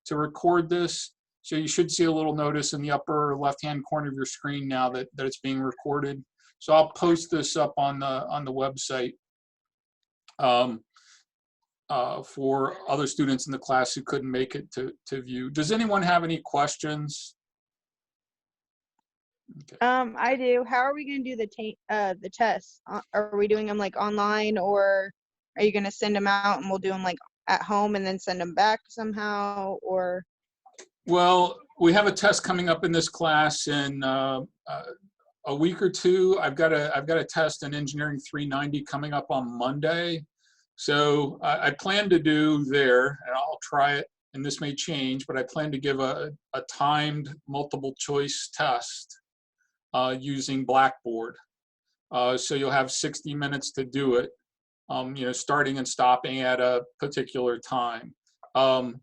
to record this. So you should see a little notice in the upper left-hand corner of your screen now that it's being recorded. So I'll post this up on the website for other students in the class who couldn't make it to view. Does anyone have any questions? Okay. I do. How are we going to do the tests? Are we doing them like online, or are you going to send them out and we'll do them like at home and then send them back somehow, or? Well, we have a test coming up in this class in a week or two. I've got a test in Engineering 390 coming up on Monday. So I plan to do there, and I'll try it, and this may change, but I plan to give a timed multiple choice test using Blackboard. So you'll have 60 minutes to do it, you know, starting and stopping at a particular time. I'm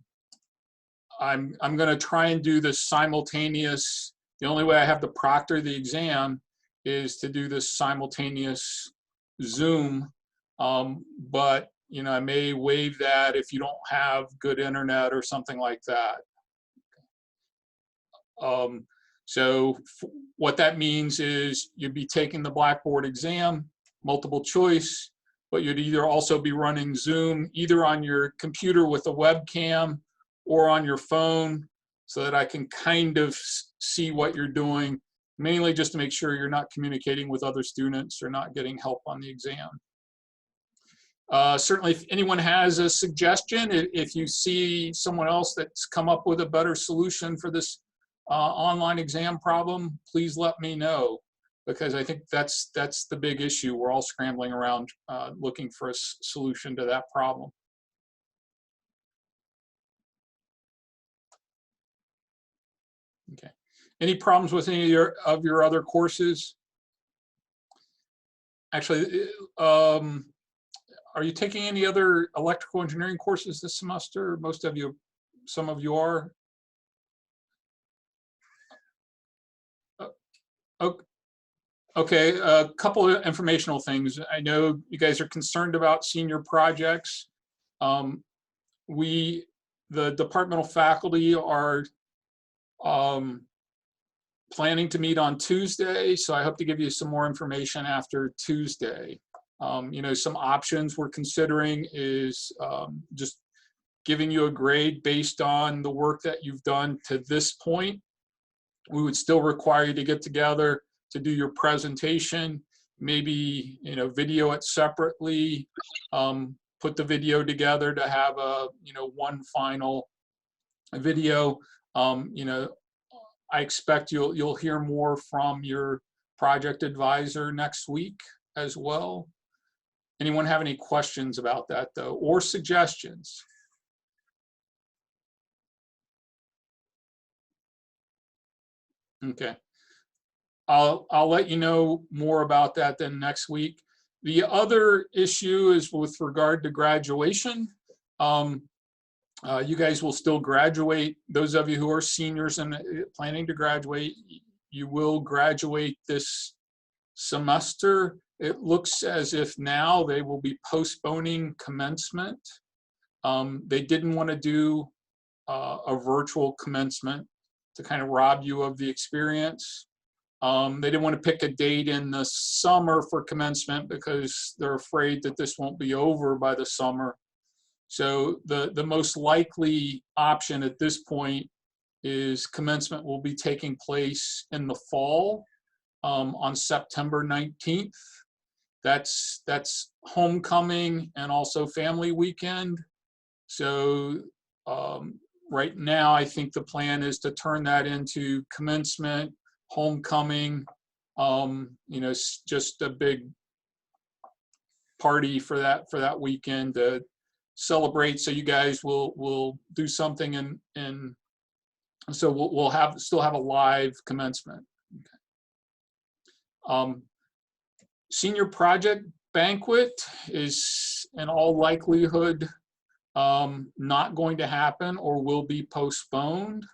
going to try and do this simultaneous. The only way I have to proctor the exam is to do this simultaneous Zoom, but you know, I may waive that if you don't have good internet or something like that. So what that means is you'd be taking the Blackboard exam, multiple choice, but you'd either also be running Zoom either on your computer with a webcam or on your phone, so that I can kind of see what you're doing, mainly just to make sure you're not communicating with other students or not getting help on the exam. Certainly, if anyone has a suggestion, if you see someone else that's come up with a better solution for this online exam problem, please let me know, because I think that's the big issue. We're all scrambling around looking for a solution to that problem. Okay. Any problems with any of your other courses? Actually, are you taking any other electrical engineering courses this semester? Most of you, some of you are. Okay, a couple of informational things. I know you guys are concerned about senior projects. The departmental faculty are planning to meet on Tuesday, so I hope to give you some more information after Tuesday. You know, some options we're considering is just giving you a grade based on the work that you've done to this point. We would still require you to get together to do your presentation, maybe, you know, video it separately, put the video together to have a, you know, one final video. You know, I expect you'll hear more from your project advisor next week as well. Anyone have any questions about that though, or suggestions? Okay. I'll let you know more about that then next week. The other issue is with regard to graduation. You guys will still graduate. Those of you who are seniors and planning to graduate, you will graduate this semester. It looks as if now they will be postponing commencement. They didn't want to do a virtual commencement to kind of rob you of the experience. They didn't want to pick a date in the summer for commencement because they're afraid that this won't be over by the summer. So the most likely option at this point is commencement will be taking place in the fall on September 19th. That's homecoming and also family weekend. So right now, I think the plan is to turn that into commencement, homecoming, you know, just a big party for that weekend to celebrate. So you guys will do something and so we'll still have a live commencement. Okay. Senior project banquet is in all likelihood not going to happen or will be postponed.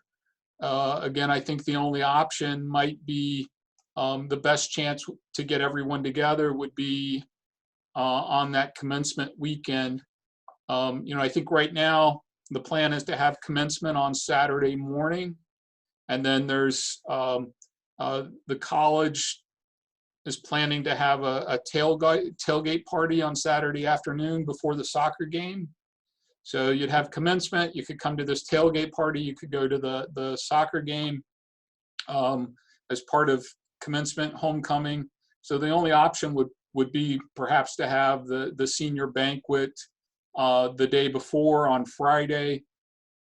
Again, I think the only option might be the best chance to get everyone together would be on that commencement weekend. You know, I think right now the plan is to have commencement on Saturday morning. And then there's the college is planning to have a tailgate party on Saturday afternoon before the soccer game. So you'd have commencement, you could come to this tailgate party, you could go to the soccer game as part of commencement, homecoming. So the only option would be perhaps to have the senior banquet the day before on Friday.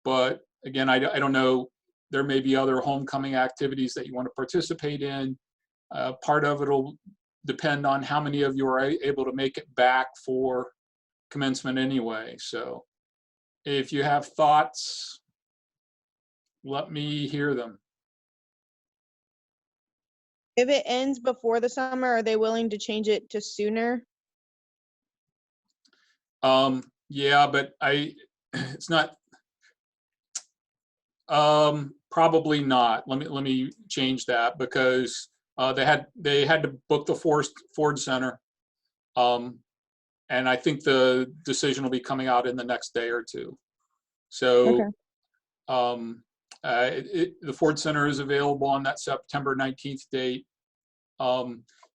But again, I don't know, there may be other homecoming activities that you want to participate in. Part of it will depend on how many of you are able to make it back for commencement anyway. So if you have thoughts, let me hear them. If it ends before the summer, are they willing to change it to sooner? Yeah, but it's not, probably not. Let me change that, because they had to book the Ford Center. And I think the decision will be coming out in the next day or two. So the Ford Center is available on that September 19th date.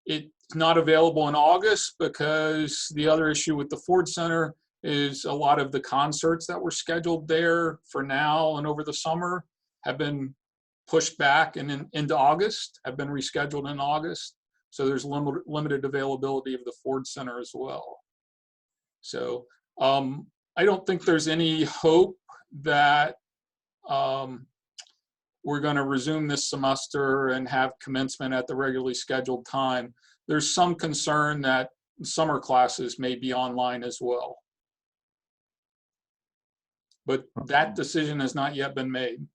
It's not available in August because the other issue with the Ford Center is a lot of the concerts that were scheduled there for now and over the summer have been pushed back and into August, have been rescheduled in August. So there's limited availability of the Ford Center as well. So I don't think there's any hope that we're going to resume this semester and have commencement at the regularly scheduled time. There's some concern that summer classes may be online as well. But that decision has not yet been made.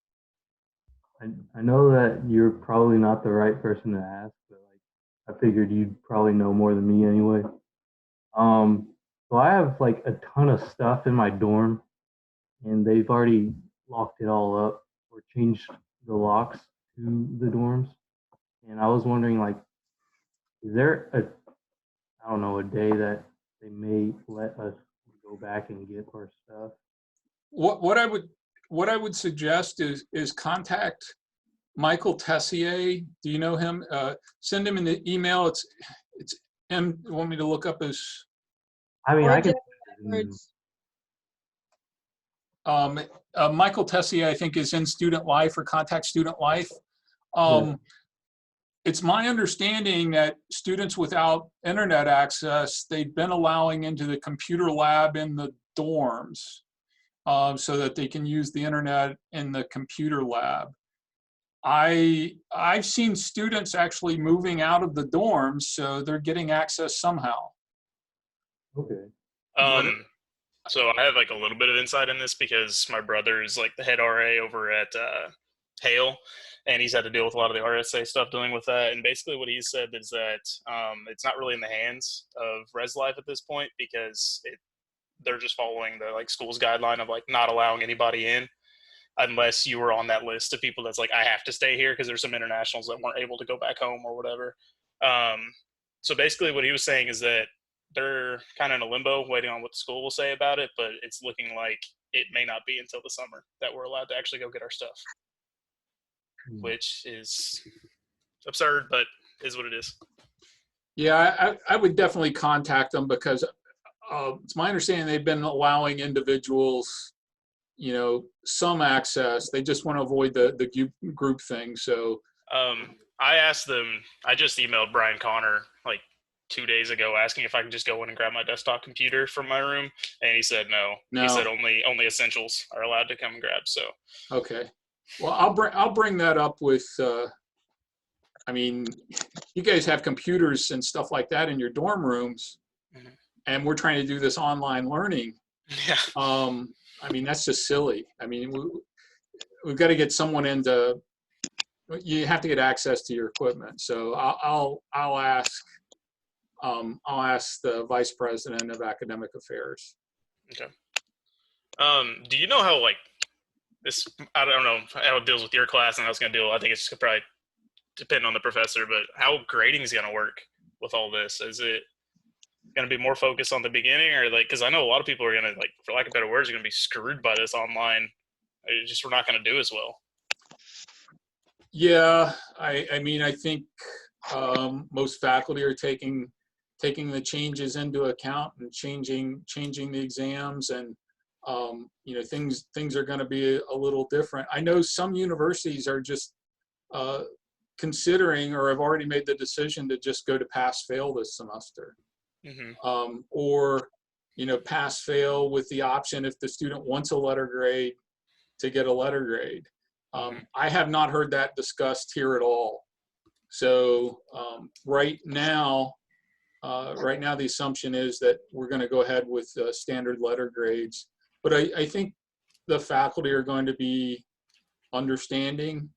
I know that you're probably not the right person to ask, but like I figured you'd probably know more than me anyway. So I have like a ton of stuff in my dorm, and they've already locked it all up or changed the locks to the dorms. And I was wondering, like, is there I don't know, a day that they may let us go back and get our stuff? What I would suggest is contact Michael Tessier. Do you know him? Send him an email. It's him. You want me to look up his? I mean, I can. Michael Tessier, I think, is in Student Life or Contact Student Life. It's my understanding that students without internet access, they've been allowing into the computer lab in the dorms so that they can use the internet in the computer lab. I've seen students actually moving out of the dorms, so they're getting access somehow. Okay. So I have like a little bit of insight in this because my brother is like the head RA over at Hale, and he's had to deal with a lot of the RSA stuff dealing with that. And basically what he said is that it's not really in the hands of Res Life at this point because they're just following the like school's guideline of like not allowing anybody in unless you were on that list of people that's like, I have to stay here because there's some internationals that weren't able to go back home or whatever. So basically what he was saying is that they're kind of in a limbo waiting on what the school will say about it, but it's looking like it may not be until the summer that we're allowed to actually go get our stuff, which is absurd, but is what it is. Yeah, I would definitely contact them because it's my understanding they've been allowing individuals, you know, some access. They just want to avoid the group thing. So I asked them, I just emailed Brian Connor like 2 days ago asking if I could just go in and grab my desktop computer from my room, and he said no. He said only essentials are allowed to come and grab. So okay, well I'll bring that up with I mean, you guys have computers and stuff like that in your dorm rooms, and we're trying to do this online learning. Yeah. I mean, that's just silly. I mean, we've got to get someone into. You have to get access to your equipment. So I'll ask the vice president of academic affairs. Okay. Do you know how like this? I don't know how it deals with your class and how it's going to deal. I think it's probably depend on the professor, but how grading is going to work with all this? Is it going to be more focused on the beginning, or like, because I know a lot of people are going to, like, for lack of better words, are going to be screwed by this online. It's just, we're not going to do as well. Yeah, I mean, I think most faculty are taking the changes into account and changing the exams, and you know, things are going to be a little different. I know some universities are just considering or have already made the decision to just go to pass fail this semester. Or, you know, pass fail with the option, if the student wants a letter grade, to get a letter grade. I have not heard that discussed here at all. So right now the assumption is that we're going to go ahead with standard letter grades. But I think the faculty are going to be understanding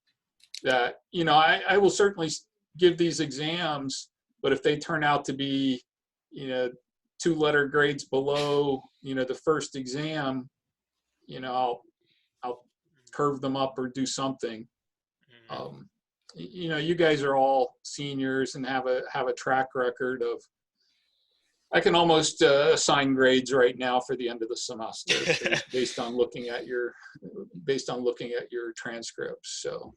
that, you know, I will certainly give these exams, but if they turn out to be, you know, 2 letter grades below, you know, the first exam, you know, I'll curve them up or do something. You know, you guys are all seniors and have a track record of, I can almost assign grades right now for the end of the semester based on looking at your transcripts. So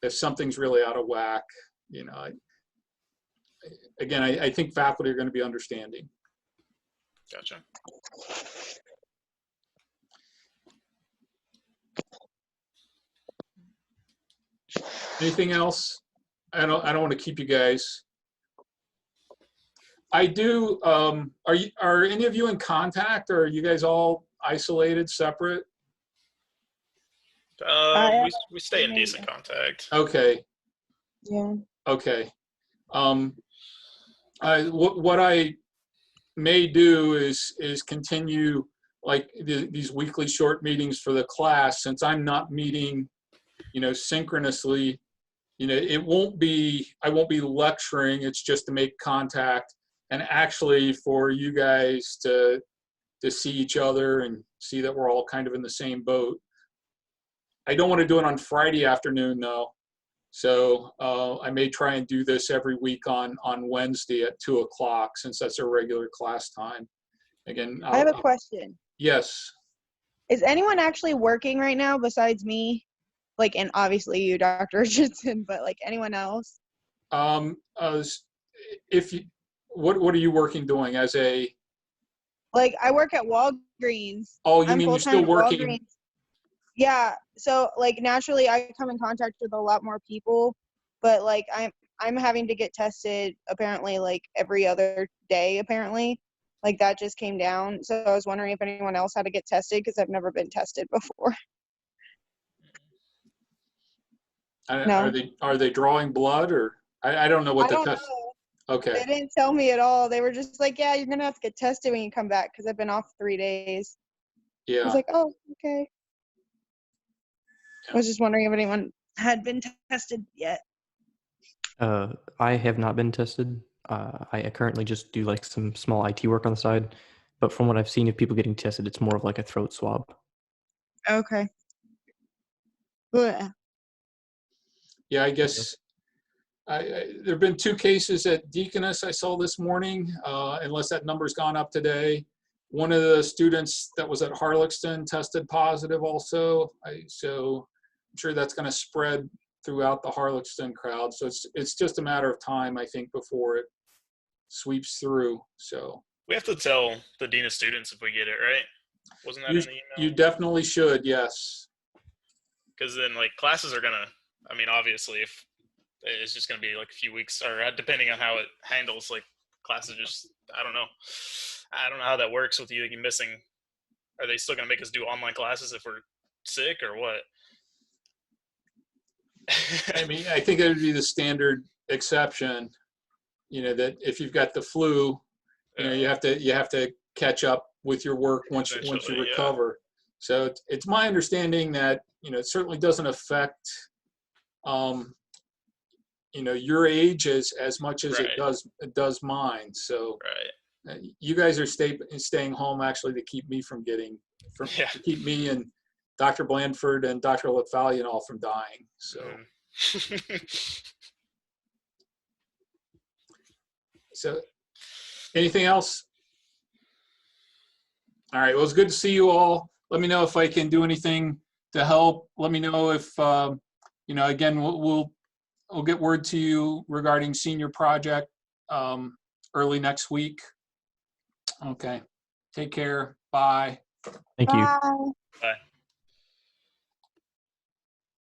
if something's really out of whack, you know, I think faculty are going to be understanding. Gotcha. Anything else? I don't want to keep you guys. I do. Are any of you in contact, or are you guys all isolated, separate? We stay in decent contact. Okay. Yeah. Okay. What I may do is continue like these weekly short meetings for the class, since I'm not meeting, you know, synchronously. You know, I won't be lecturing. It's just to make contact and actually for you guys to see each other and see that we're all kind of in the same boat. I don't want to do it on Friday afternoon though. So I may try and do this every week on Wednesday at 2 o'clock, since that's our regular class time. Again, I have a question. Yes. Is anyone actually working right now besides me? Like, and obviously you, Dr. Richardson, but like anyone else? If you, what are you doing as a? Like, I work at Walgreens. Oh, you I'm mean you're full-time still at working? Walgreens. Yeah. So like naturally I come in contact with a lot more people, but like I'm having to get tested apparently like every other day apparently. Like that just came down. So I was wondering if anyone else had to get tested, because I've never been tested before. No. Are they drawing blood, or I don't know what the test. Know. Okay. They didn't tell me at all. They were just like, yeah, you're gonna have to get tested when you come back, because I've been off 3 days. Yeah. I was like, oh, okay. Yeah. I was just wondering if anyone had been tested yet. I have not been tested. I currently just do like some small IT work on the side, but from what I've seen of people getting tested, it's more of like a throat swab. Okay. Ugh. Yeah, I guess there have been 2 cases at Deaconess I saw this morning, unless that number's gone up today. One of the students that was at Harlexton tested positive also. So I'm sure that's going to spread throughout the Harlexton crowd. So it's just a matter of time, I think, before it sweeps through. So we have to tell the dean of students if we get it, right? Wasn't that in the email? You definitely should, yes. Because then, like, classes are gonna. I mean, obviously, if it's just gonna be like a few weeks, or depending on how it handles, like classes just. I don't know how that works with you missing. Are they still gonna make us do online classes if we're sick, or what? I mean, I think it would be the standard exception, you know, that if you've got the flu, you know, you have to catch up with your work once you recover. Yeah. So it's my understanding that, you know, it certainly doesn't affect, you know, your age as much as it does mine. So you guys are staying home actually to keep me from getting, to keep me and Dr. Blandford and Dr. Lefalian all from dying. So. So Anything else? All right, well, it's good to see you all. Let me know if I can do anything to help. Let me know if, again, we'll get word to you regarding senior project early next week. Okay, take care. Bye. Thank you. Bye. Bye.